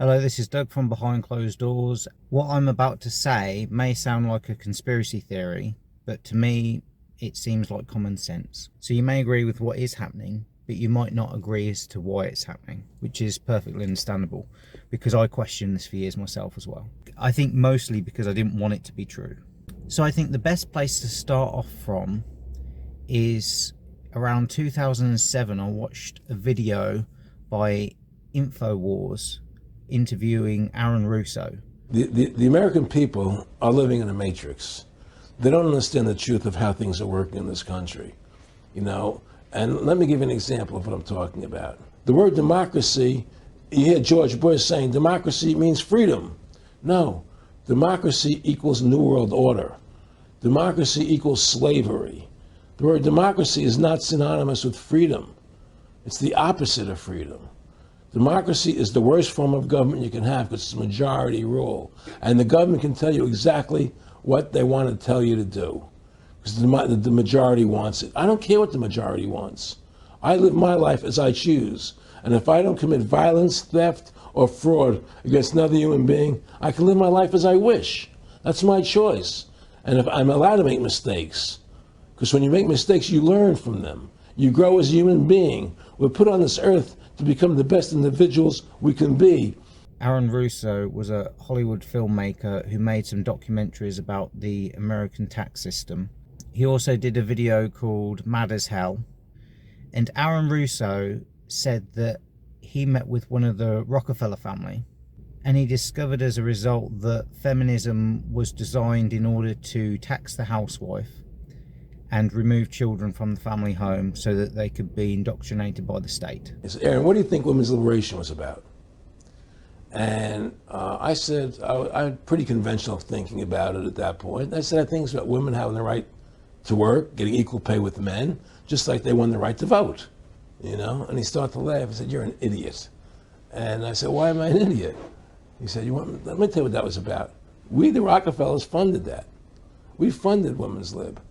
Hello, this is Doug from Behind Closed Doors. What I'm about to say may sound like a conspiracy theory, but to me, it seems like common sense. So you may agree with what is happening, but you might not agree as to why it's happening, which is perfectly understandable, because I questioned this for years myself as well. I think mostly because I didn't want it to be true. So I think the best place to start off from is around 2007. I watched a video by InfoWars interviewing Aaron Russo. The American people are living in a matrix. They don't understand the truth of how things are working in this country, And let me give you an example of what I'm talking about. The word democracy, you hear George Bush saying democracy means freedom. No, democracy equals New World Order. Democracy equals slavery. The word democracy is not synonymous with freedom. It's the opposite of freedom. Democracy is the worst form of government you can have because it's majority rule. And the government can tell you exactly what they want to tell you to do because the majority wants it. I don't care what the majority wants. I live my life as I choose. And if I don't commit violence, theft, or fraud against another human being, I can live my life as I wish. That's my choice. And if I'm allowed to make mistakes, because when you make mistakes, you learn from them. You grow as a human being. We're put on this earth to become the best individuals we can be. Aaron Russo was a Hollywood filmmaker who made some documentaries about the American tax system. He also did a video called Mad as Hell. And Aaron Russo said that he met with one of the Rockefeller family, and he discovered as a result that feminism was designed in order to tax the housewife and remove children from the family home so that they could be indoctrinated by the state. Aaron, what do you think women's liberation was about? And I said, I had pretty conventional thinking about it at that point. I said, I think it's about women having the right to work, getting equal pay with men, just like they won the right to vote, And he started to laugh. He said, you're an idiot. And I said, why am I an idiot? He said, let me tell you what that was about. We, the Rockefellers, funded that. We funded women's lib.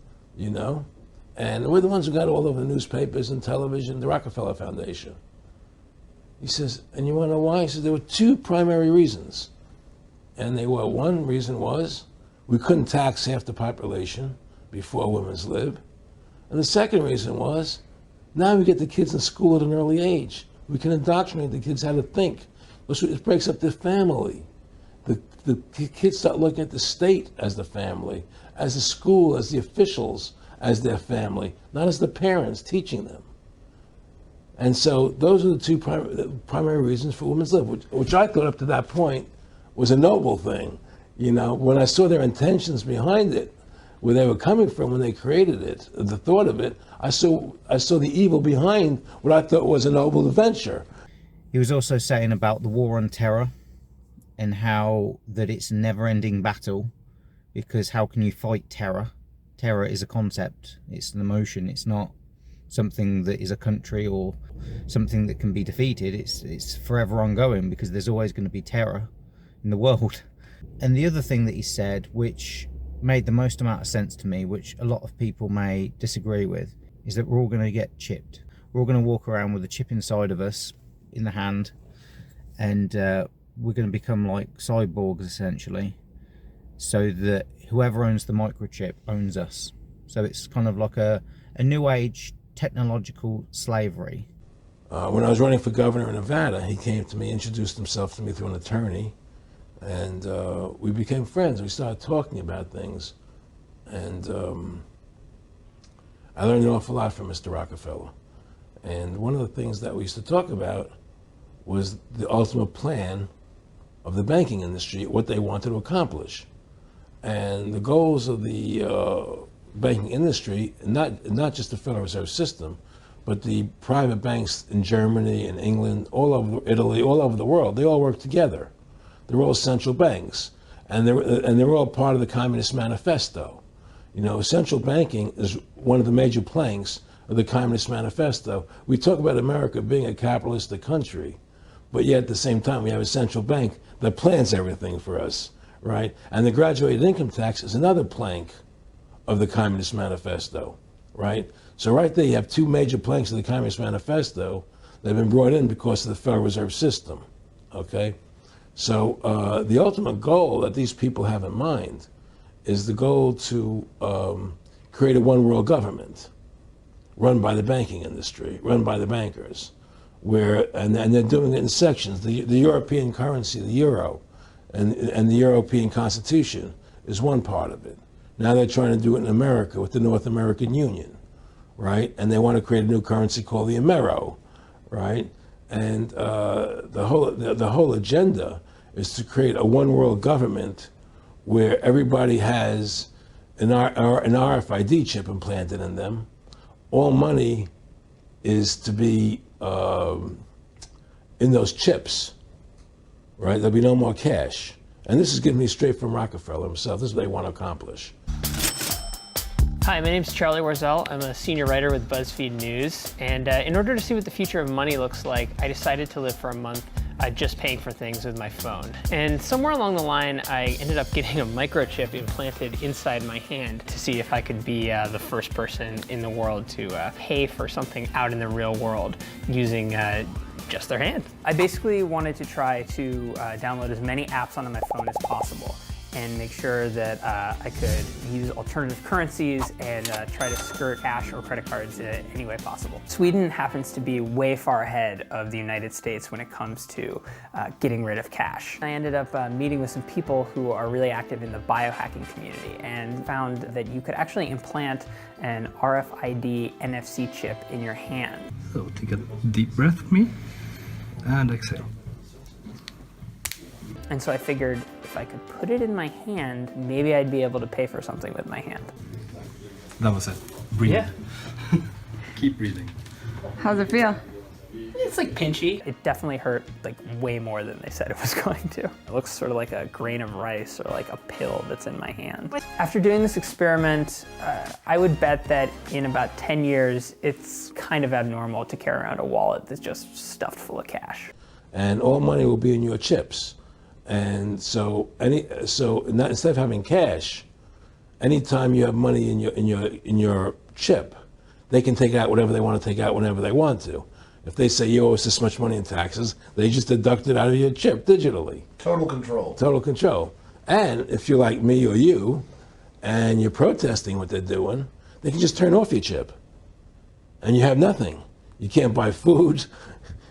And we're the ones who got all over the newspapers and television, the Rockefeller Foundation. He says, and you want to know why? He says, there were two primary reasons. And one reason was we couldn't tax half the population before women's lib. And the second reason was, now we get the kids in school at an early age. We can indoctrinate the kids how to think. It breaks up the family. The kids start looking at the state as the family, as the school, as the officials, as their family, not as the parents teaching them. And so those are the two primary reasons for women's lib, which I thought up to that point was a noble thing. When I saw their intentions behind it, where they were coming from when they created it, the thought of it, I saw the evil behind what I thought was a noble venture. He was also saying about the war on terror and how that it's a never-ending battle, because how can you fight terror? Terror is a concept, it's an emotion, it's not something that is a country or something that can be defeated. It's forever ongoing because there's always going to be terror in the world. And the other thing that he said, which made the most amount of sense to me, which a lot of people may disagree with, is that we're all going to get chipped. We're all going to walk around with a chip inside of us, in the hand, and we're going to become like cyborgs essentially, so that whoever owns the microchip owns us. So it's kind of like a new age technological slavery. When I was running for governor in Nevada, he came to me, introduced himself to me through an attorney, and we became friends. We started talking about things, and I learned an awful lot from Mr. Rockefeller. And one of the things that we used to talk about was the ultimate plan of the banking industry, what they wanted to accomplish. And the goals of the banking industry, not just the Federal Reserve System, but the private banks in Germany and England, all over Italy, all over the world, they all work together. They're all central banks, and they're all part of the Communist Manifesto. Central banking is one of the major planks of the Communist Manifesto. We talk about America being a capitalistic country, but yet at the same time we have a central bank that plans everything for us, right? And the graduated income tax is another plank of the Communist Manifesto, right? So right there you have two major planks of the Communist Manifesto that have been brought in because of the Federal Reserve System, okay? So the ultimate goal that these people have in mind is the goal to create a one world government run by the banking industry, run by the bankers, and they're doing it in sections. The European currency, the euro, and the European Constitution is one part of it. Now they're trying to do it in America with the North American Union, right? And they want to create a new currency called the Amero, right? And the whole agenda is to create a one world government where everybody has an RFID chip implanted in them. All money is to be in those chips, right? There'll be no more cash. And this is getting me straight from Rockefeller himself. This is what they want to accomplish. Hi, my name's Charlie Warzel. I'm a senior writer with BuzzFeed News. And in order to see what the future of money looks like, I decided to live for a month just paying for things with my phone. And somewhere along the line, I ended up getting a microchip implanted inside my hand to see if I could be the first person in the world to pay for something out in the real world using just their hand. I basically wanted to try to download as many apps onto my phone as possible and make sure that I could use alternative currencies and try to skirt cash or credit cards any way possible. Sweden happens to be way far ahead of the United States when it comes to getting rid of cash. I ended up meeting with some people who are really active in the biohacking community and found that you could actually implant an RFID NFC chip in your hand. So take a deep breath with me and exhale. And so I figured if I could put it in my hand, maybe I'd be able to pay for something with my hand. That was it. Breathe. Yeah. Keep breathing. How's it feel? It's like pinchy. It definitely hurt like way more than they said it was going to. It looks sort of like a grain of rice or like a pill that's in my hand. After doing this experiment, I would bet that in about 10 years, it's kind of abnormal to carry around a wallet that's just stuffed full of cash. And all money will be in your chips. And so instead of having cash, anytime you have money in your chip, they can take out whatever they want to take out whenever they want to. If they say you owe us this much money in taxes, they just deduct it out of your chip digitally. Total control. Total control. And if you're like me or you, and you're protesting what they're doing, they can just turn off your chip. And you have nothing. You can't buy food.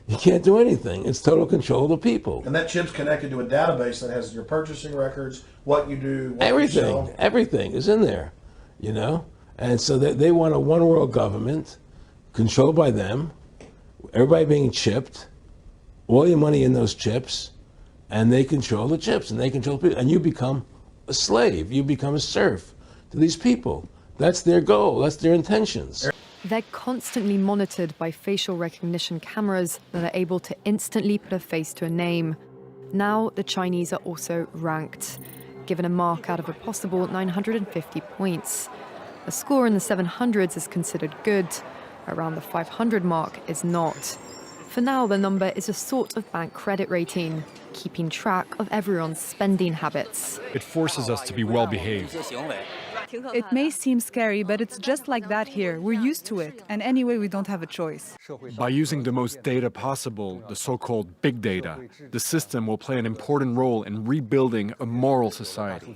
You can't do anything. It's total control of the people. And that chip's connected to a database that has your purchasing records, what you do, what Everything. you sell. Everything is in there, you know? And so they want a one world government controlled by them, everybody being chipped, all your money in those chips, and they control the chips and they control people. And you become a slave. You become a serf to these people. That's their goal. That's their intentions. They're constantly monitored by facial recognition cameras that are able to instantly put a face to a name. Now, the Chinese are also ranked, given a mark out of a possible 950 points. A score in the 700s is considered good. Around the 500 mark is not. For now, the number is a sort of bank credit rating, keeping track of everyone's spending habits. It forces us to be well behaved. It may seem scary, but it's just like that here. We're used to it, and anyway, we don't have a choice. By using the most data possible, the so-called big data, the system will play an important role in rebuilding a moral society.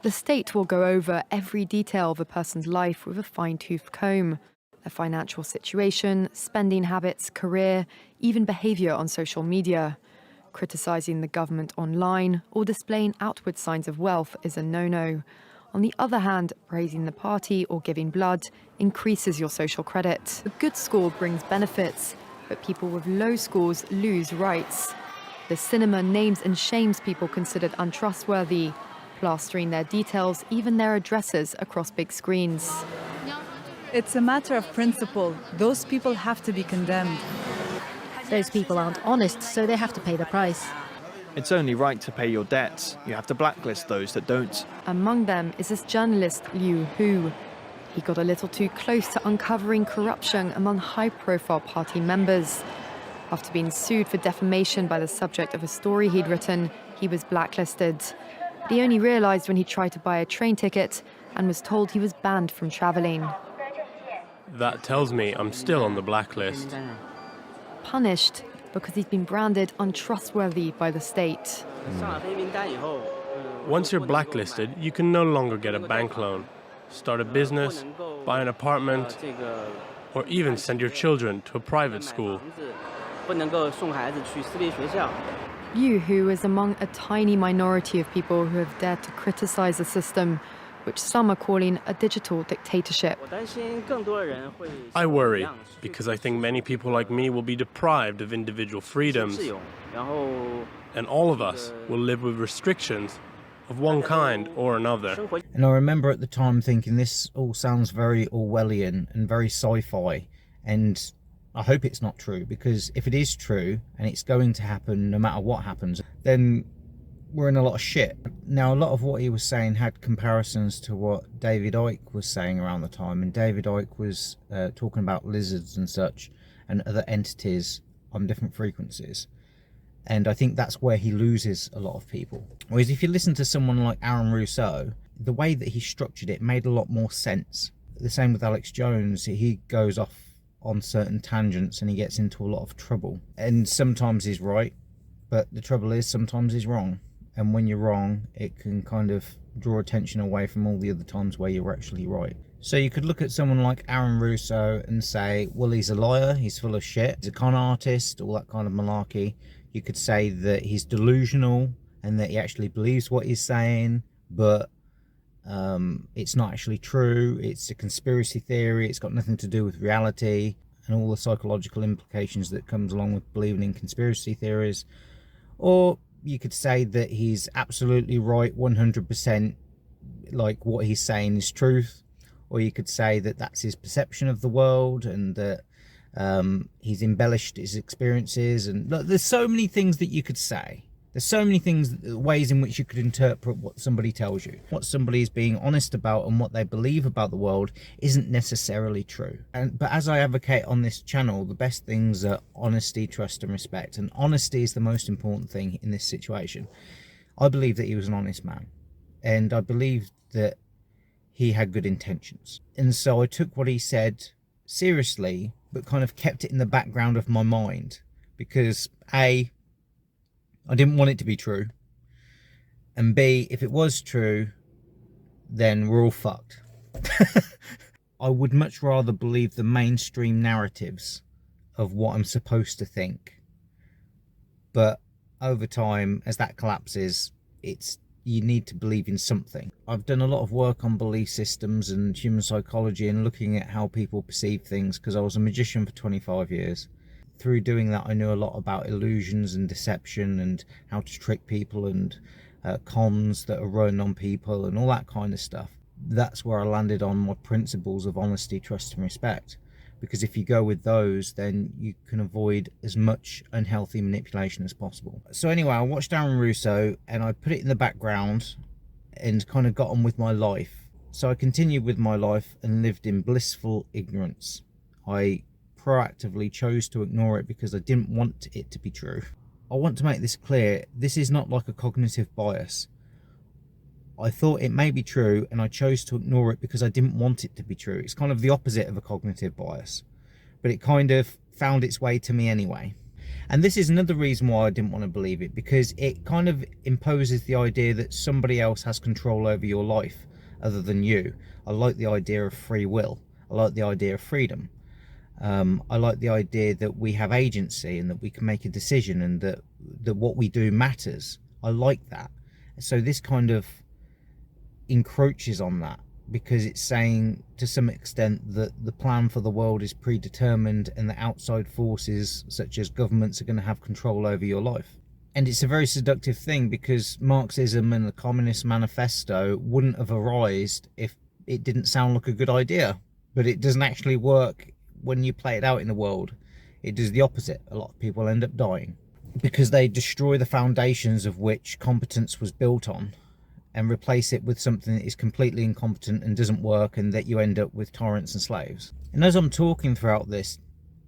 The state will go over every detail of a person's life with a fine-tooth comb. Their financial situation, spending habits, career, even behavior on social media. Criticizing the government online or displaying outward signs of wealth is a no-no. On the other hand, praising the party or giving blood increases your social credit. A good score brings benefits, but people with low scores lose rights. The cinema names and shames people considered untrustworthy, plastering their details, even their addresses, across big screens. It's a matter of principle. Those people have to be condemned. Those people aren't honest, so they have to pay the price. It's only right to pay your debts. You have to blacklist those that don't. Among them is this journalist, Liu Hu. He got a little too close to uncovering corruption among high-profile party members. After being sued for defamation by the subject of a story he'd written, he was blacklisted. But he only realized when he tried to buy a train ticket and was told he was banned from traveling. That tells me I'm still on the blacklist. Punished, because he's been branded untrustworthy by the state. Once you're blacklisted, you can no longer get a bank loan, start a business, buy an apartment, or even send your children to a private school. Yu Hu is among a tiny minority of people who have dared to criticize the system, which some are calling a digital dictatorship. I worry, because I think many people like me will be deprived of individual freedoms, and all of us will live with restrictions of one kind or another. And I remember at the time thinking this all sounds very Orwellian and very sci-fi, and I hope it's not true, because if it is true and it's going to happen no matter what happens, then we're in a lot of shit. Now, a lot of what he was saying had comparisons to what David Icke was saying around the time, and David Icke was talking about lizards and such and other entities on different frequencies. And I think that's where he loses a lot of people. Whereas if you listen to someone like Russo, the way that he structured it made a lot more sense. The same with Alex Jones. He goes off on certain tangents and he gets into a lot of trouble. And sometimes he's right, but the trouble is sometimes he's wrong. And when you're wrong, it can kind of draw attention away from all the other times where you're actually right. So you could look at someone like Russo and say, well, he's a liar, he's full of shit, he's a con artist, all that kind of malarkey. You could say that he's delusional and that he actually believes what he's saying, but it's not actually true. It's a conspiracy theory. It's got nothing to do with reality and all the psychological implications that comes along with believing in conspiracy theories. Or you could say that he's absolutely right 100%, like what he's saying is truth. Or you could say that that's his perception of the world and that he's embellished his experiences. And look, there's so many things that you could say. There's so many ways in which you could interpret what somebody tells you. What somebody is being honest about and what they believe about the world isn't necessarily true. But as I advocate on this channel, the best things are honesty, trust and respect. And honesty is the most important thing in this situation. I believe that he was an honest man. And I believe that he had good intentions. And so I took what he said seriously, but kind of kept it in the background of my mind. Because A, I didn't want it to be true. And B, if it was true, then we're all fucked. I would much rather believe the mainstream narratives of what I'm supposed to think. But over time, as that collapses, you need to believe in something. I've done a lot of work on belief systems and human psychology and looking at how people perceive things, because I was a magician for 25 years. Through doing that, I knew a lot about illusions and deception and how to trick people and cons that are run on people and all that kind of stuff. That's where I landed on my principles of honesty, trust and respect. Because if you go with those, then you can avoid as much unhealthy manipulation as possible. So anyway, I watched Russo and I put it in the background and kind of got on with my life. So I continued with my life and lived in blissful ignorance. I proactively chose to ignore it because I didn't want it to be true. I want to make this clear. This is not like a cognitive bias. I thought it may be true and I chose to ignore it because I didn't want it to be true. It's kind of the opposite of a cognitive bias, but it kind of found its way to me anyway. And this is another reason why I didn't want to believe it, because it kind of imposes the idea that somebody else has control over your life other than you. I like the idea of free will. I like the idea of freedom. I like the idea that we have agency and that we can make a decision and that what we do matters. I like that. So this kind of encroaches on that, because it's saying to some extent that the plan for the world is predetermined and that outside forces such as governments are going to have control over your life. And it's a very seductive thing, because Marxism and the Communist Manifesto wouldn't have arisen if it didn't sound like a good idea. But it doesn't actually work when you play it out in the world. It does the opposite. A lot of people end up dying because they destroy the foundations of which competence was built on and replace it with something that is completely incompetent and doesn't work, and that you end up with tyrants and slaves. And as I'm talking throughout this,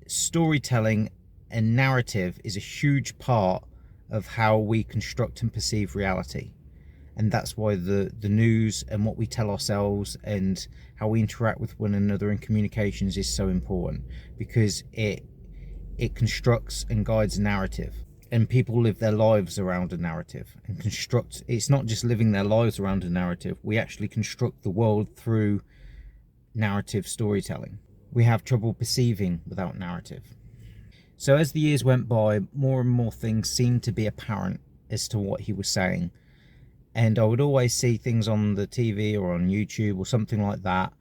storytelling and narrative is a huge part of how we construct and perceive reality. And that's why the news and what we tell ourselves and how we interact with one another in communications is so important, because it it constructs and guides a narrative, and people live their lives around a narrative and construct. It's not just living their lives around a narrative. We actually construct the world through narrative storytelling. We have trouble perceiving without narrative. So as the years went by, more and more things seemed to be apparent as to what he was saying. And I would always see things on the TV or on YouTube or something like that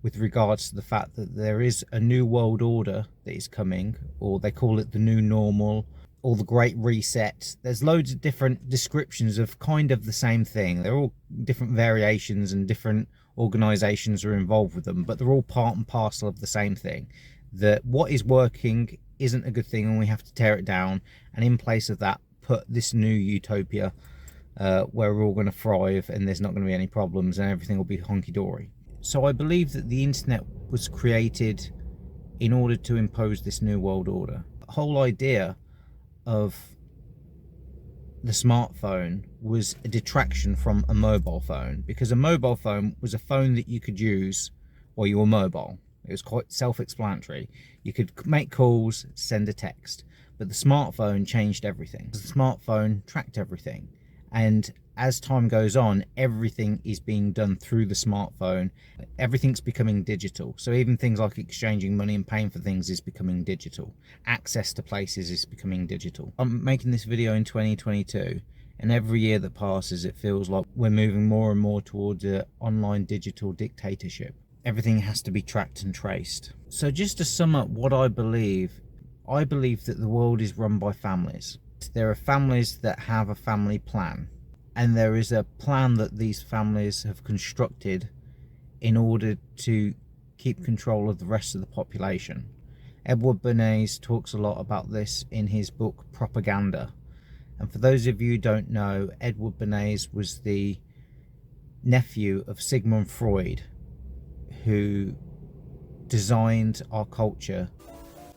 with regards to the fact that there is a new world order that is coming, or they call it the new normal, or the Great Reset. There's loads of different descriptions of kind of the same thing. They're all different variations, and different organizations are involved with them, but they're all part and parcel of the same thing. That what is working isn't a good thing, and we have to tear it down, and in place of that put this new utopia where we're all going to thrive and there's not going to be any problems and everything will be honky-dory. So I believe that the internet was created in order to impose this new world order. The whole idea of the smartphone was a detraction from a mobile phone, because a mobile phone was a phone that you could use while you were mobile. It was quite self-explanatory. You could make calls, send a text, but the smartphone changed everything. The smartphone tracked everything, and as time goes on, everything is being done through the smartphone. Everything's becoming digital. So even things like exchanging money and paying for things is becoming digital. Access to places is becoming digital. I'm making this video in 2022, and every year that passes, it feels like we're moving more and more towards an online digital dictatorship. Everything has to be tracked and traced. So just to sum up what I believe that the world is run by families. There are families that have a family plan, and there is a plan that these families have constructed in order to keep control of the rest of the population. Edward Bernays talks a lot about this in his book Propaganda. And for those of you who don't know, Edward Bernays was the nephew of Sigmund Freud, who designed our culture.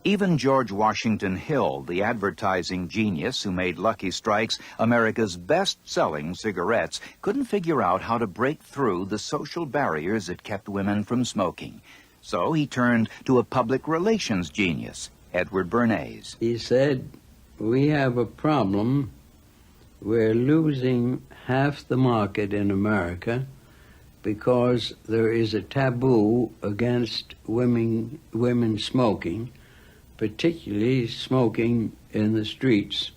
Even George Washington Hill, the advertising genius who made Lucky Strikes America's best-selling cigarettes, couldn't figure out how to break through the social barriers that kept women from smoking. So he turned to a public relations genius, Edward Bernays. He said, "We have a problem. We're losing half the market in America because there is a taboo against women smoking, particularly smoking in the streets."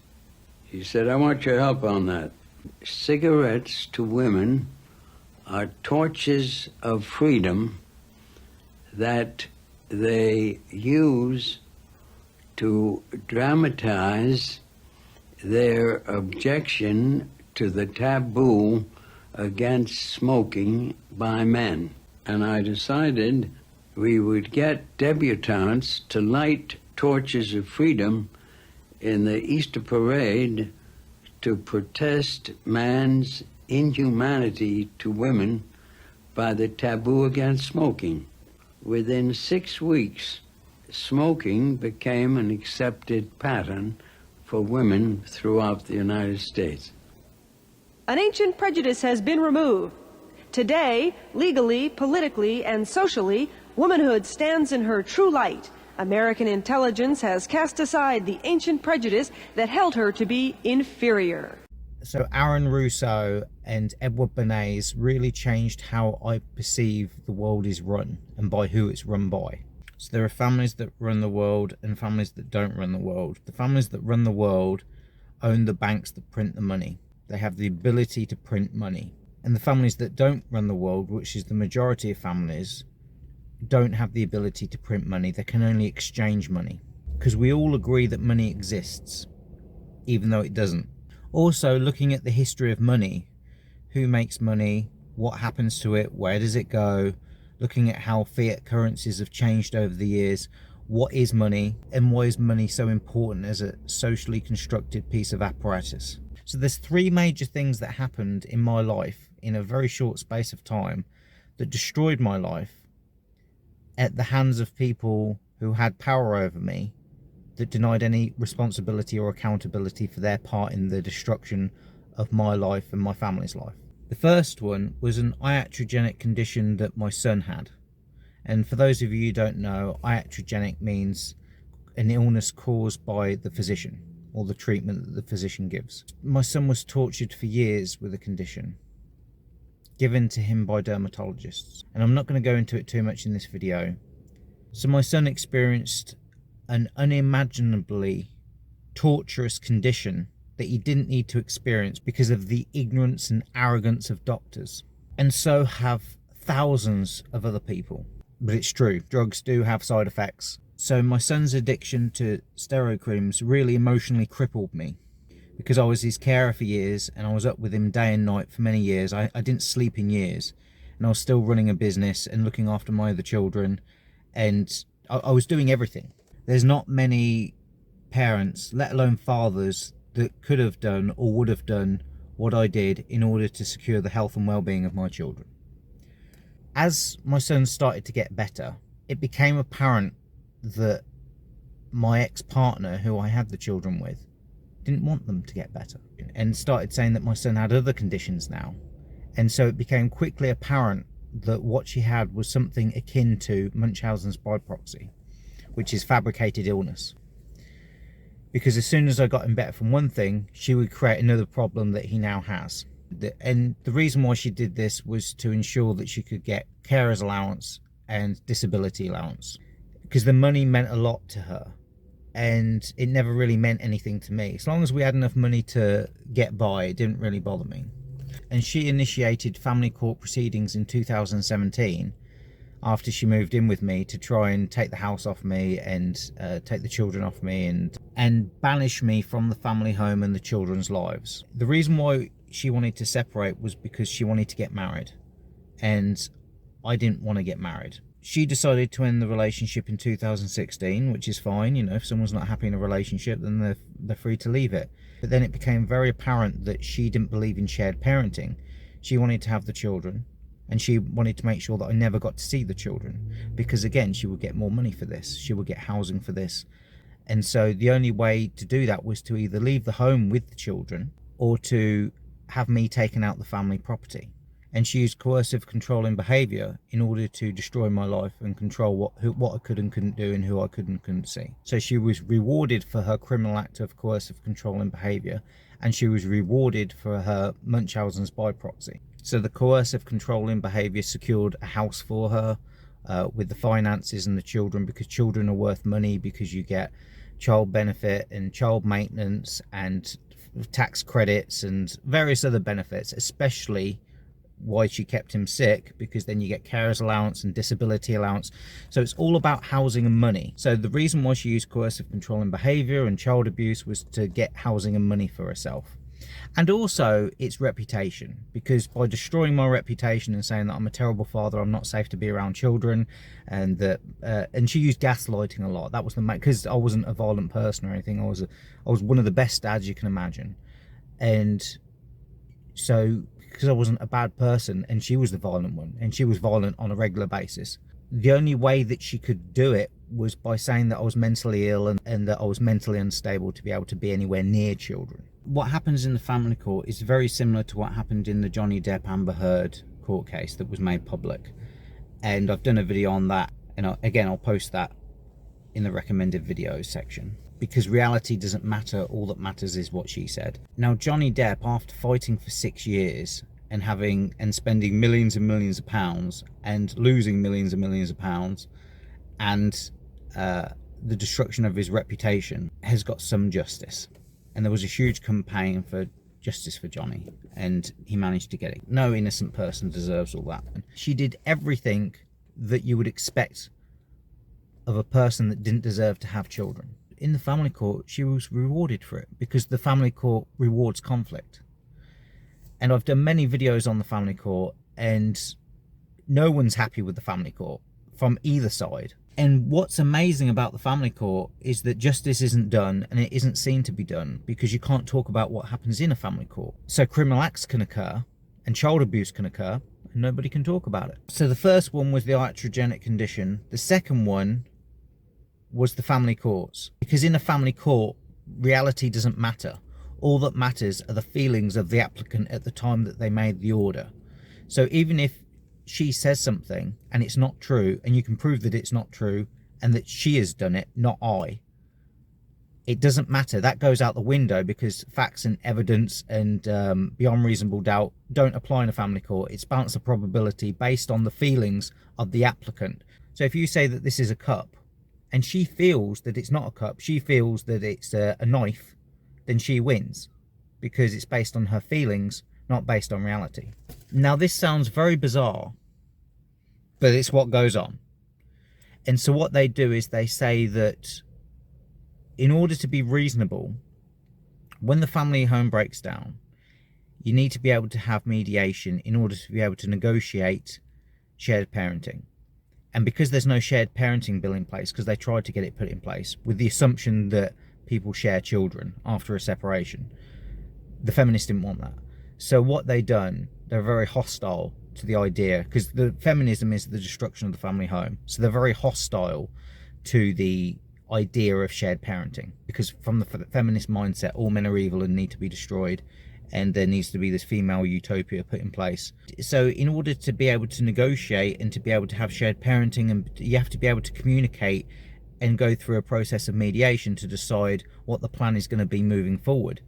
He said, "I want your help on that. Cigarettes to women are torches of freedom that they use to dramatize their objection to the taboo against smoking by men." And I decided we would get debutantes to light torches of freedom in the Easter parade to protest man's inhumanity to women by the taboo against smoking. Within 6 weeks, smoking became an accepted pattern for women throughout the United States. An ancient prejudice has been removed. Today, legally, politically, and socially, womanhood stands in her true light. American intelligence has cast aside the ancient prejudice that held her to be inferior. So Aaron Russo and Edward Bernays really changed how I perceive the world is run and by who it's run by. So there are families that run the world and families that don't run the world. The families that run the world own the banks that print the money. They have the ability to print money. And the families that don't run the world, which is the majority of families, don't have the ability to print money. They can only exchange money, because we all agree that money exists, even though it doesn't. Also, looking at the history of money, who makes money, what happens to it, where does it go, looking at how fiat currencies have changed over the years, what is money, and why is money so important as a socially constructed piece of apparatus. So there's 3 major things that happened in my life in a very short space of time that destroyed my life at the hands of people who had power over me, that denied any responsibility or accountability for their part in the destruction of my life and my family's life. The first one was an iatrogenic condition that my son had. And for those of you who don't know, iatrogenic means an illness caused by the physician or the treatment that the physician gives. My son was tortured for years with a condition given to him by dermatologists, and I'm not going to go into it too much in this video. So my son experienced an unimaginably torturous condition that he didn't need to experience because of the ignorance and arrogance of doctors. And so have thousands of other people. But it's true, drugs do have side effects. So my son's addiction to steroid creams really emotionally crippled me, because I was his carer for years and I was up with him day and night for many years. I didn't sleep in years, and I was still running a business and looking after my other children, and I was doing everything. There's not many parents, let alone fathers, that could have done or would have done what I did in order to secure the health and well-being of my children. As my son started to get better, it became apparent that my ex-partner, who I had the children with, didn't want them to get better, and started saying that my son had other conditions now. And so it became quickly apparent that what she had was something akin to Munchausen's by proxy, which is fabricated illness. Because as soon as I got him better from one thing, she would create another problem that he now has. And the reason why she did this was to ensure that she could get carer's allowance and disability allowance, because the money meant a lot to her and it never really meant anything to me. As long as we had enough money to get by, it didn't really bother me. And she initiated family court proceedings in 2017 after she moved in with me to try and take the house off me and take the children off me and banish me from the family home and the children's lives. The reason why she wanted to separate was because she wanted to get married, and I didn't want to get married. She decided to end the relationship in 2016, which is fine. You know, if someone's not happy in a relationship, then they're free to leave it. But then it became very apparent that she didn't believe in shared parenting. She wanted to have the children, and she wanted to make sure that I never got to see the children, because again, she would get more money for this, she would get housing for this. And so the only way to do that was to either leave the home with the children or to have me taken out the family property. And she used coercive controlling behaviour in order to destroy my life and control what I could and couldn't do and who I could and couldn't see. So she was rewarded for her criminal act of coercive controlling behaviour, and she was rewarded for her Munchausen's by proxy. So the coercive controlling behaviour secured a house for her with the finances and the children, because children are worth money, because you get child benefit and child maintenance and tax credits and various other benefits, especially why she kept him sick, because then you get carer's allowance and disability allowance. So it's all about housing and money. So the reason why she used coercive controlling behaviour and child abuse was to get housing and money for herself. And also its reputation, because by destroying my reputation and saying that I'm a terrible father, I'm not safe to be around children, and that and she used gaslighting a lot. That was the because I wasn't a violent person or anything. I was one of the best dads you can imagine, and so because I wasn't a bad person and she was the violent one, and she was violent on a regular basis, the only way that she could do it was by saying that I was mentally ill and that I was mentally unstable to be able to be anywhere near children. What happens in the family court is very similar to what happened in the Johnny Depp Amber Heard court case that was made public, and I've done a video on that, and I'll post that in the recommended videos section, because reality doesn't matter, all that matters is what she said. Now Johnny Depp, after fighting for 6 years and spending millions and millions of pounds and losing millions and millions of pounds, and the destruction of his reputation, has got some justice. And there was a huge campaign for justice for Johnny, and he managed to get it. No innocent person deserves all that. She did everything that you would expect of a person that didn't deserve to have children. In the family court, she was rewarded for it, because the family court rewards conflict. And I've done many videos on the family court, and no one's happy with the family court from either side. And what's amazing about the family court is that justice isn't done, and it isn't seen to be done, because you can't talk about what happens in a family court. So criminal acts can occur and child abuse can occur, and nobody can talk about it. So the first one was the iatrogenic condition. The second one was the family courts, because in a family court, reality doesn't matter. All that matters are the feelings of the applicant at the time that they made the order. So even if she says something and it's not true, and you can prove that it's not true and that she has done it, not I, It doesn't matter. That goes out the window because facts and evidence and beyond reasonable doubt don't apply in a family court. It's balance of probability based on the feelings of the applicant. So if you say that this is a cup and she feels that it's not a cup, she feels that it's a knife, then she wins because it's based on her feelings, not based on reality. Now this sounds very bizarre, but it's what goes on. And so what they do is they say that in order to be reasonable, when the family home breaks down, you need to be able to have mediation in order to be able to negotiate shared parenting. And because there's no shared parenting bill in place, because they tried to get it put in place with the assumption that people share children after a separation, the feminists didn't want that. So what they done, they're very hostile to the idea, because the feminism is the destruction of the family home. So they're very hostile to the idea of shared parenting, because from the feminist mindset, all men are evil and need to be destroyed, and there needs to be this female utopia put in place. So in order to be able to negotiate and to be able to have shared parenting, and you have to be able to communicate and go through a process of mediation to decide what the plan is going to be moving forward.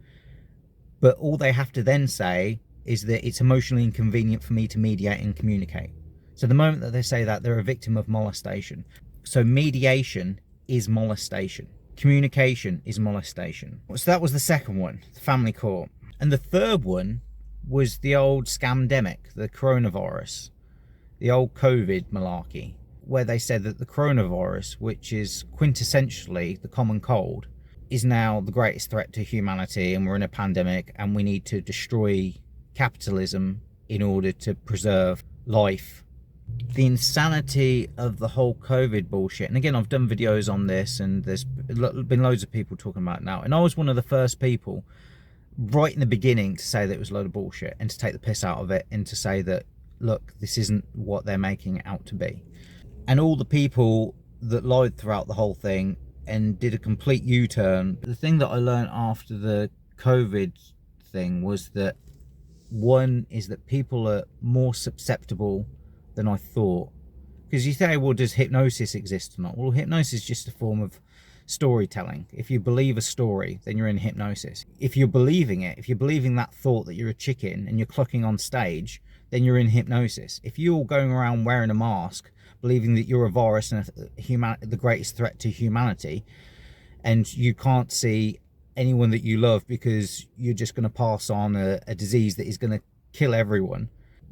But all they have to then say is that it's emotionally inconvenient for me to mediate and communicate. So the moment that they say that, they're a victim of molestation. So mediation is molestation. Communication is molestation. So that was the second one, the family court. And the third one was the old scamdemic, the coronavirus, the old COVID malarkey, where they said that the coronavirus, which is quintessentially the common cold, is now the greatest threat to humanity, and we're in a pandemic and we need to destroy capitalism in order to preserve life. The insanity of the whole COVID bullshit, and again, I've done videos on this and there's been loads of people talking about it now, and I was one of the first people right in the beginning to say that it was a load of bullshit and to take the piss out of it and to say that, look, this isn't what they're making it out to be. And all the people that lied throughout the whole thing and did a complete U-turn. The thing that I learned after the COVID thing was that, one is that people are more susceptible than I thought. Because you say, well, does hypnosis exist or not? Well, hypnosis is just a form of storytelling. If you believe a story, then you're in hypnosis. If you're believing it, if you're believing that thought that you're a chicken and you're clucking on stage, then you're in hypnosis. If you're going around wearing a mask, believing that you're a virus and the greatest threat to humanity, and you can't see anyone that you love because you're just going to pass on a disease that is going to kill everyone,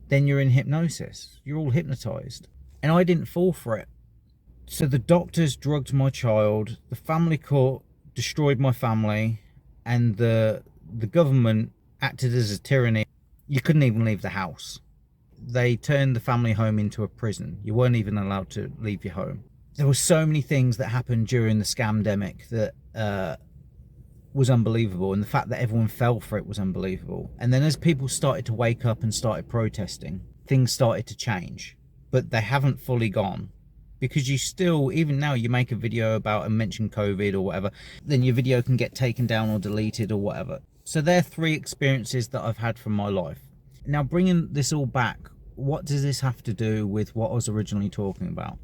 then you're in hypnosis. You're all hypnotized. And I didn't fall for it. So the doctors drugged my child, the family court destroyed my family, and the government acted as a tyranny. You couldn't even leave the house. They turned the family home into a prison. You weren't even allowed to leave your home. There were so many things that happened during the scamdemic that was unbelievable, and the fact that everyone fell for it was unbelievable. And then as people started to wake up and started protesting, things started to change, but they haven't fully gone. Because you still, even now, you make a video about and mention COVID or whatever, then your video can get taken down or deleted or whatever. So they're three experiences that I've had from my life. Now, bringing this all back, what does this have to do with what I was originally talking about?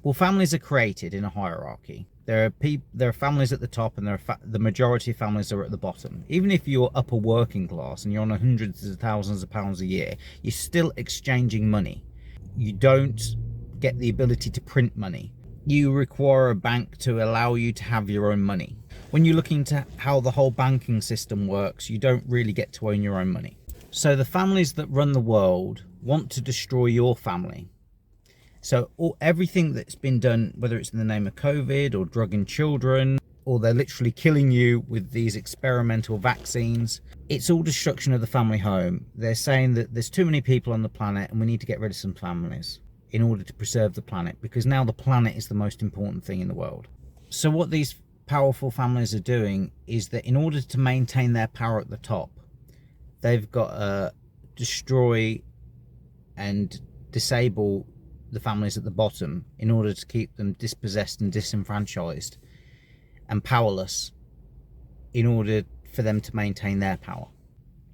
Well, families are created in a hierarchy. There are families at the top, and the majority of families are at the bottom. Even if you're upper working class and you're on hundreds of thousands of pounds a year, you're still exchanging money. You don't get the ability to print money. You require a bank to allow you to have your own money. When you look into how the whole banking system works, you don't really get to own your own money. So the families that run the world want to destroy your family. So everything that's been done, whether it's in the name of COVID or drugging children, or they're literally killing you with these experimental vaccines, it's all destruction of the family home. They're saying that there's too many people on the planet and we need to get rid of some families in order to preserve the planet, because now the planet is the most important thing in the world. So what these powerful families are doing is that in order to maintain their power at the top, they've got to destroy and disable the families at the bottom in order to keep them dispossessed and disenfranchised and powerless in order for them to maintain their power.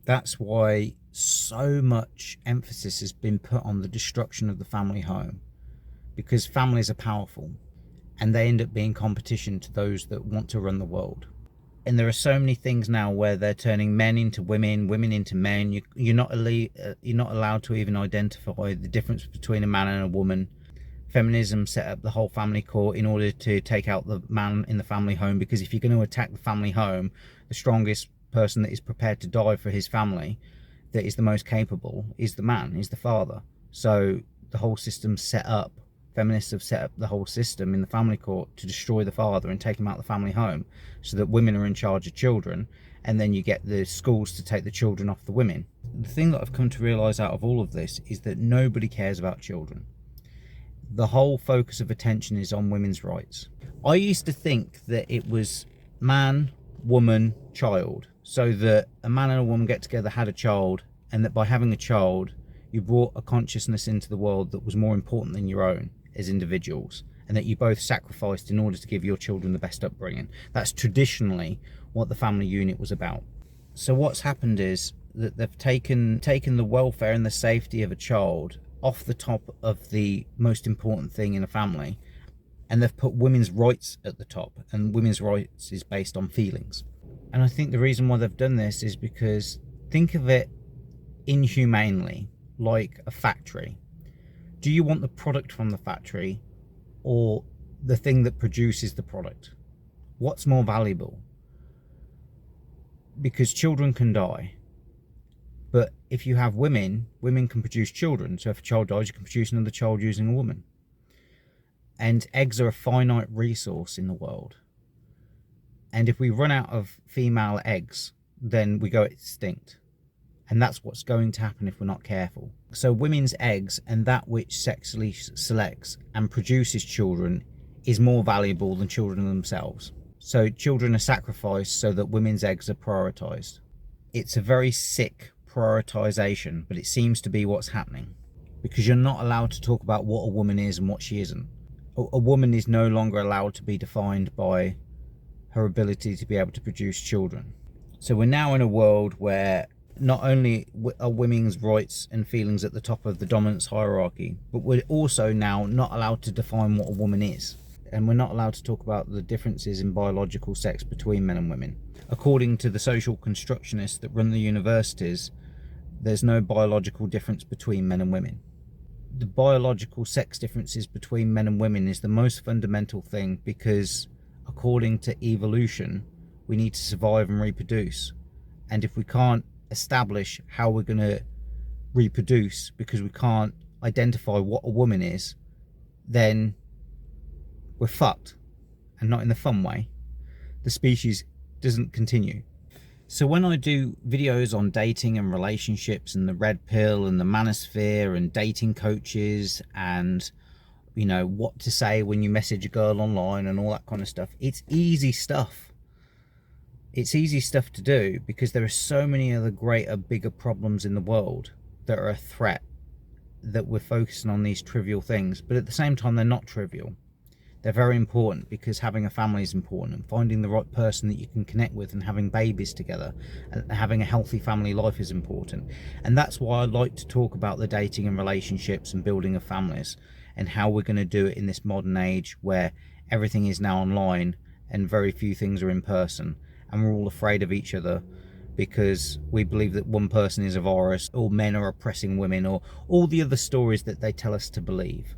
That's why so much emphasis has been put on the destruction of the family home, because families are powerful. and they end up being competition to those that want to run the world. And there are so many things now where they're turning men into women, women into men. You're not allowed to even identify the difference between a man and a woman. Feminism set up the whole family court in order to take out the man in the family home, because if you're going to attack the family home, the strongest person that is prepared to die for his family, that is the most capable, is the man, is the father. So the whole system's set up, feminists have set up the whole system in the family court to destroy the father and take him out of the family home, so that women are in charge of children, and then you get the schools to take the children off the women. The thing that I've come to realise out of all of this is that nobody cares about children. The whole focus of attention is on women's rights. I used to think that it was man, woman, child, so that a man and a woman get together, had a child, and that by having a child you brought a consciousness into the world that was more important than your own as individuals, and that you both sacrificed in order to give your children the best upbringing. That's traditionally what the family unit was about. So what's happened is that they've taken the welfare and the safety of a child off the top of the most important thing in a family, and they've put women's rights at the top, and women's rights is based on feelings. And I think the reason why they've done this is because, think of it inhumanely, like a factory. Do you want the product from the factory or the thing that produces the product? What's more valuable? Because children can die. But if you have women, women can produce children. So if a child dies, you can produce another child using a woman. And eggs are a finite resource in the world. And if we run out of female eggs, then we go extinct. And that's what's going to happen if we're not careful. So women's eggs and that which sexually selects and produces children is more valuable than children themselves. So children are sacrificed so that women's eggs are prioritized. It's a very sick prioritization, but it seems to be what's happening, because you're not allowed to talk about what a woman is and what she isn't. A woman is no longer allowed to be defined by her ability to be able to produce children. So we're now in a world where not only are women's rights and feelings at the top of the dominance hierarchy, but we're also now not allowed to define what a woman is. And we're not allowed to talk about the differences in biological sex between men and women. According to the social constructionists that run the universities, there's no biological difference between men and women. The biological sex differences between men and women is the most fundamental thing, because according to evolution, we need to survive and reproduce. And if we can't establish how we're going to reproduce because we can't identify what a woman is, then we're fucked, and not in the fun way. The species doesn't continue. So when I do videos on dating and relationships and the red pill and the manosphere and dating coaches and, you know, what to say when you message a girl online and all that kind of stuff, it's easy stuff. It's easy stuff to do because there are so many other greater, bigger problems in the world that are a threat, that we're focusing on these trivial things. But at the same time, they're not trivial. They're very important, because having a family is important, and finding the right person that you can connect with and having babies together and having a healthy family life is important. And that's why I like to talk about the dating and relationships and building of families, and how we're going to do it in this modern age where everything is now online and very few things are in person, and we're all afraid of each other because we believe that one person is a virus, or men are oppressing women, or all the other stories that they tell us to believe.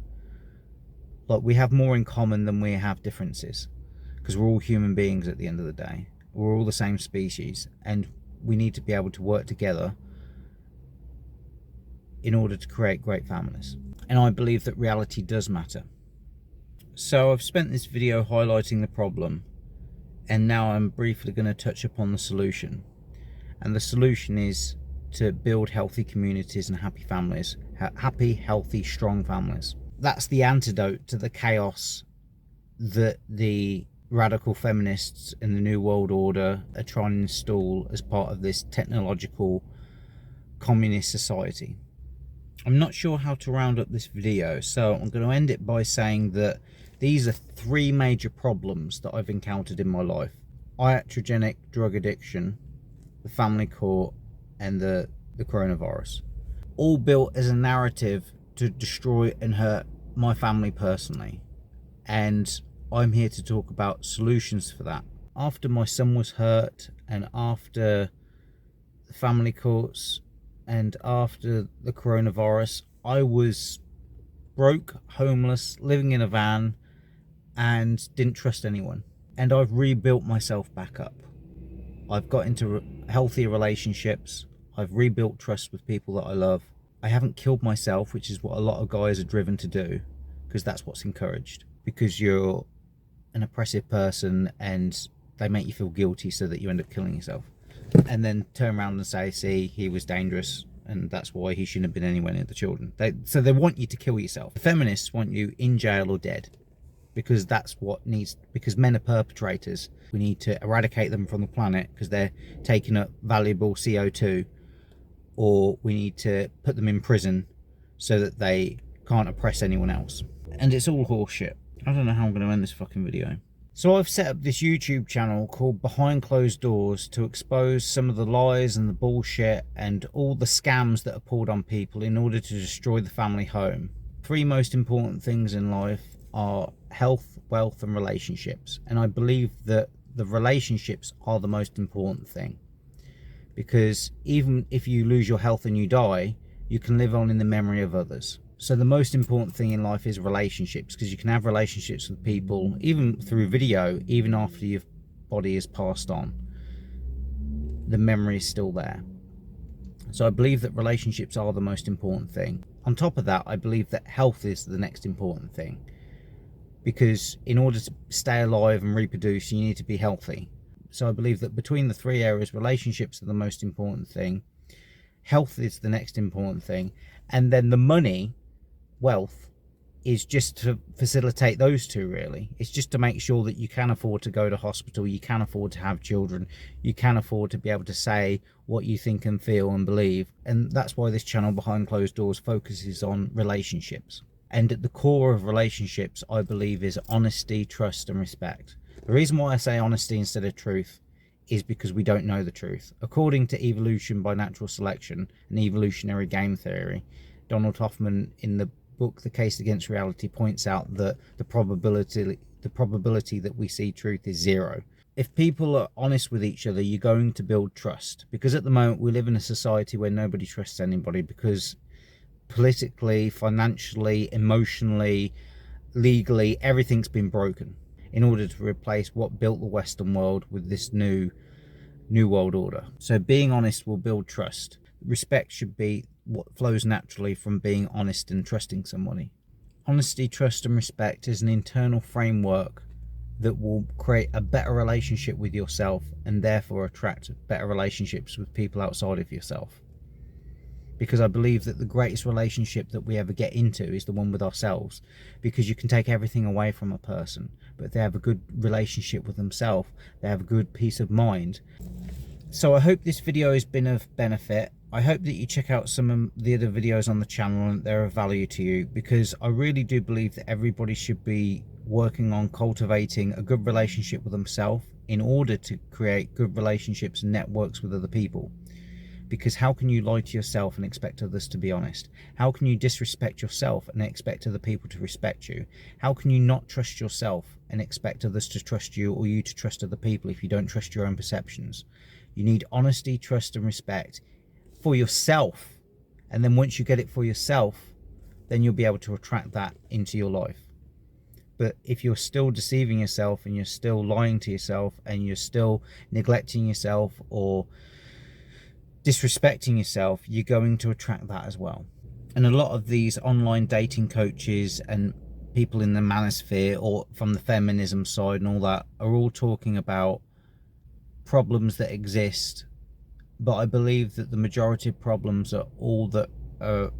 Like, we have more in common than we have differences, because we're all human beings at the end of the day. We're all the same species, and we need to be able to work together in order to create great families. And I believe that reality does matter. So I've spent this video highlighting the problem, and now I'm briefly going to touch upon the solution. And the solution is to build healthy communities and happy families. Happy, healthy, strong families. That's the antidote to the chaos that the radical feminists in the New World Order are trying to install as part of this technological communist society. I'm not sure how to round up this video, so I'm going to end it by saying that these are three major problems that I've encountered in my life: iatrogenic drug addiction, the family court, and the coronavirus. All built as a narrative to destroy and hurt my family personally. And I'm here to talk about solutions for that. After my son was hurt, and after the family courts, and after the coronavirus, I was broke, homeless, living in a van, and didn't trust anyone. And I've rebuilt myself back up. I've got into healthier relationships. I've rebuilt trust with people that I love. I haven't killed myself, which is what a lot of guys are driven to do, because that's what's encouraged. Because you're an oppressive person and they make you feel guilty so that you end up killing yourself. And then turn around and say, see, he was dangerous and that's why he shouldn't have been anywhere near the children. So they want you to kill yourself. The feminists want you in jail or dead, because that's what needs, because men are perpetrators. We need to eradicate them from the planet because they're taking up valuable CO2, or we need to put them in prison so that they can't oppress anyone else. And it's all horseshit. I don't know how I'm going to end this fucking video. So I've set up this YouTube channel called Behind Closed Doors to expose some of the lies and the bullshit and all the scams that are pulled on people in order to destroy the family home. 3 most important things in life are health, wealth and relationships. And I believe that the relationships are the most important thing. Because even if you lose your health and you die, you can live on in the memory of others. So the most important thing in life is relationships, because you can have relationships with people, even through video, even after your body has passed on. The memory is still there. So I believe that relationships are the most important thing. On top of that, I believe that health is the next important thing. Because in order to stay alive and reproduce, you need to be healthy. So I believe that between the 3 areas, relationships are the most important thing, health is the next important thing, and then the money, wealth, is just to facilitate those 2 really. It's just to make sure that you can afford to go to hospital, you can afford to have children, you can afford to be able to say what you think and feel and believe. And that's why this channel Behind Closed Doors focuses on relationships. And at the core of relationships, I believe, is honesty, trust and respect. The reason why I say honesty instead of truth is because we don't know the truth. According to evolution by natural selection and evolutionary game theory, Donald Hoffman in the book The Case Against Reality points out that the probability that we see truth is 0. If people are honest with each other, you're going to build trust. Because at the moment we live in a society where nobody trusts anybody, because politically, financially, emotionally, legally, everything's been broken in order to replace what built the Western world with this new world order. So being honest will build trust. Respect should be what flows naturally from being honest and trusting somebody. Honesty, trust and respect is an internal framework that will create a better relationship with yourself and therefore attract better relationships with people outside of yourself. Because I believe that the greatest relationship that we ever get into is the one with ourselves, because you can take everything away from a person, but if they have a good relationship with themselves, they have a good peace of mind. So I hope this video has been of benefit. I hope that you check out some of the other videos on the channel and they're of value to you, because I really do believe that everybody should be working on cultivating a good relationship with themselves in order to create good relationships and networks with other people. Because how can you lie to yourself and expect others to be honest? How can you disrespect yourself and expect other people to respect you? How can you not trust yourself and expect others to trust you, or you to trust other people, if you don't trust your own perceptions? You need honesty, trust and respect for yourself. And then once you get it for yourself, then you'll be able to attract that into your life. But if you're still deceiving yourself and you're still lying to yourself and you're still neglecting yourself or disrespecting yourself, you're going to attract that as well. And a lot of these online dating coaches and people in the manosphere or from the feminism side and all that are all talking about problems that exist, but I believe that the majority of problems are all that are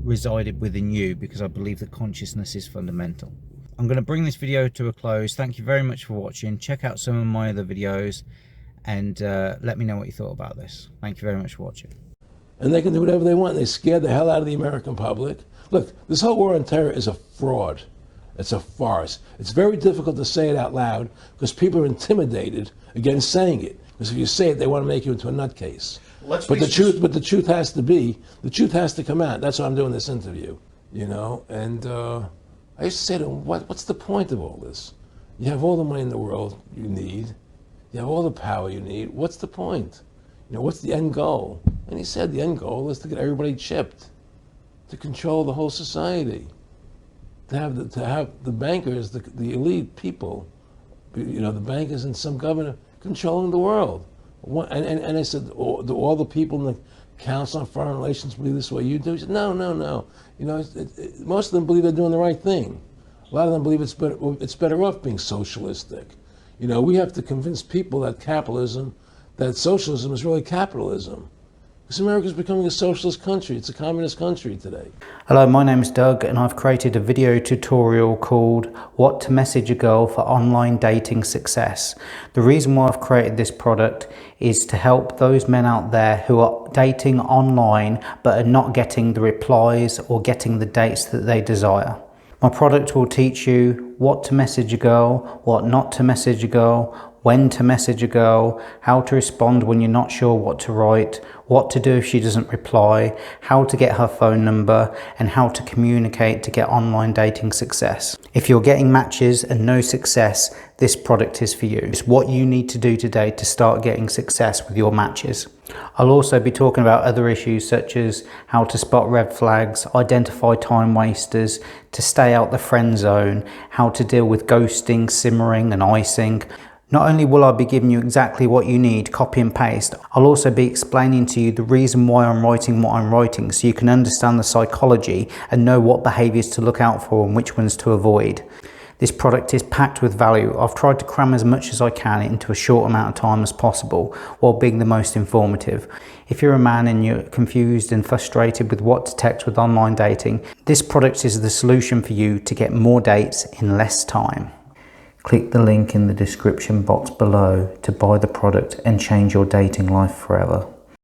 resided within you, because I believe that consciousness is fundamental. I'm going to bring this video to a close. Thank you very much for watching. Check out some of my other videos and let me know what you thought about this. Thank you very much for watching. And they can do whatever they want. They scare the hell out of the American public. Look, this whole war on terror is a fraud. It's a farce. It's very difficult to say it out loud because people are intimidated against saying it. Because if you say it, they want to make you into a nutcase. But the truth has to come out. That's why I'm doing this interview, you know. And I used to say to him, what's the point of all this? You have all the money in the world you need. You have all the power you need. What's the point? You know, what's the end goal? And he said the end goal is to get everybody chipped, to control the whole society, to have the bankers, the elite people, you know, the bankers and some governor controlling the world. And I said, do all the people in the Council on Foreign Relations believe this way you do? He said, no. You know, most of them believe they're doing the right thing. A lot of them believe it's better off being socialistic. You know, we have to convince people that that socialism is really capitalism. Because America is becoming a socialist country. It's a communist country today. Hello, my name is Doug and I've created a video tutorial called What to Message a Girl for Online Dating Success. The reason why I've created this product is to help those men out there who are dating online but are not getting the replies or getting the dates that they desire. My product will teach you what to message a girl, what not to message a girl, when to message a girl, how to respond when you're not sure what to write, what to do if she doesn't reply, how to get her phone number, and how to communicate to get online dating success. If you're getting matches and no success, this product is for you. It's what you need to do today to start getting success with your matches. I'll also be talking about other issues such as how to spot red flags, identify time wasters, to stay out the friend zone, how to deal with ghosting, simmering and icing. Not only will I be giving you exactly what you need, copy and paste, I'll also be explaining to you the reason why I'm writing what I'm writing so you can understand the psychology and know what behaviours to look out for and which ones to avoid. This product is packed with value. I've tried to cram as much as I can into a short amount of time as possible while being the most informative. If you're a man and you're confused and frustrated with what to text with online dating, this product is the solution for you to get more dates in less time. Click the link in the description box below to buy the product and change your dating life forever.